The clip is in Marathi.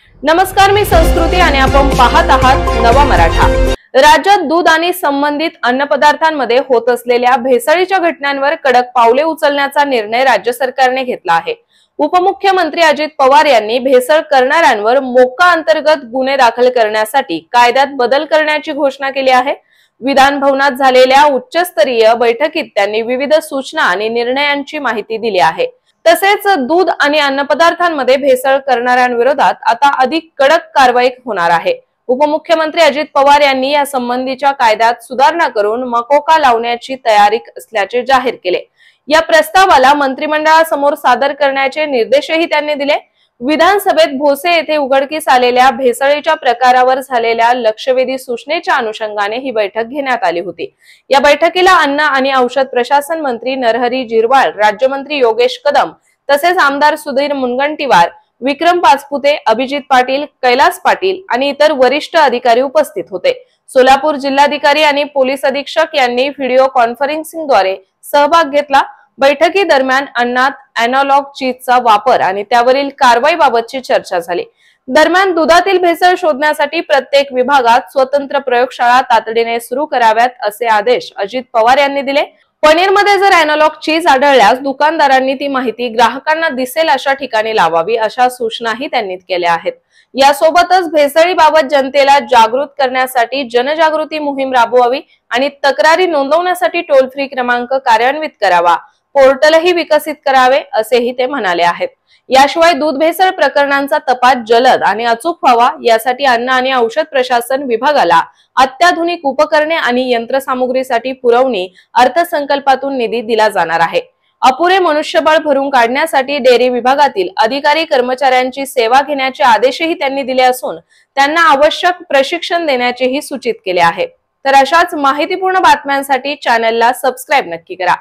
नमस्कार, मी संस्कृती आणि आपण पाहत आहात नवा मराठा। राज्यात दूध आणि संबंधित अन्नपदार्थांमध्ये होत असलेल्या भेसळीच्या घटनांवर कडक पावले उचलण्याचा निर्णय राज्य सरकारने घेतला आहे। उपमुख्यमंत्री अजित पवार यांनी भेसळ करणाऱ्यांवर मोक्का अंतर्गत गुन्हे दाखल करण्यासाठी कायद्यात बदल करण्याची घोषणा केली आहे। विधान भवनात झालेल्या उच्चस्तरीय बैठकीत त्यांनी विविध सूचना आणि निर्णयांची माहिती दिली आहे। तसेच दूध आणि अन्नपदार्थांमध्ये भेसळ करणाऱ्यांविरोधात आता अधिक कडक कारवाई होणार आहे। उपमुख्यमंत्री अजित पवार यांनी या संबंधीच्या कायद्यात सुधारणा करून मकोका लावण्याची तयारी असल्याचे जाहीर केले। या प्रस्तावाला मंत्रिमंडळासमोर सादर करण्याचे निर्देशही त्यांनी दिले। विधानसभेत भोसे येथे उघडकीस आलेल्या भेसळीच्या प्रकारावर झालेल्या लक्षवेधी सूचनेच्या अनुषंगाने ही बैठक घेण्यात आली होती। या बैठकीला अन्न आणि औषध प्रशासन मंत्री नरहरी झिरवाळ, राज्यमंत्री योगेश कदम तसेच आमदार सुधीर मुनगंटीवार, विक्रम पाचपुते, अभिजित पाटील, कैलास पाटील आणि इतर वरिष्ठ अधिकारी उपस्थित होते। सोलापूर जिल्हाधिकारी आणि पोलीस अधीक्षक यांनी व्हिडिओ कॉन्फरन्सिंगद्वारे सहभाग घेतला। बैठकी दरम्यान अन्नात एनालॉग चीजचा वापर आणि त्यावरील कारवाईबाबतची चर्चा झाली। दरम्यान दुधातील भेसळ शोधण्यासाठी प्रत्येक विभागात स्वतंत्र प्रयोगशाळा तातडीने सुरू कराव्यात असे आदेश अजित पवार यांनी दिले। पनीरमध्ये जर एनालॉग चीज आढळल्यास दुकानदारांनी ती माहिती ग्राहकांना दिसेल अशा ठिकाणी लावावी अशा सूचनाही त्यांनी केल्या आहेत। यासोबतच भेसळीबाबत जनतेला जागृत करण्यासाठी जनजागृती मोहीम राबवावी आणि तक्रारी नोंदवण्यासाठी टोल फ्री क्रमांक कार्यान्वित करावा, पोर्टलही विकसित करावे असेही ते म्हणाले आहेत। याशिवाय दूध भेसळ प्रकरणांचा तपास जलद आणि अचूक व्हावा यासाठी अन्न आणि औषध प्रशासन विभागाला अत्याधुनिक उपकरणे आणि यंत्रसामुग्रीसाठी पुरवणी अर्थसंकल्पातून निधी दिला जाणार आहे। अपुरे मनुष्यबळ भरून काढण्यासाठी डेअरी विभागातील अधिकारी कर्मचाऱ्यांची सेवा घेण्याचे आदेशही त्यांनी दिले असून त्यांना आवश्यक प्रशिक्षण देण्याचेही सूचित केले आहे। तर अशाच माहितीपूर्ण बातम्यांसाठी चॅनलला सबस्क्राइब नक्की करा।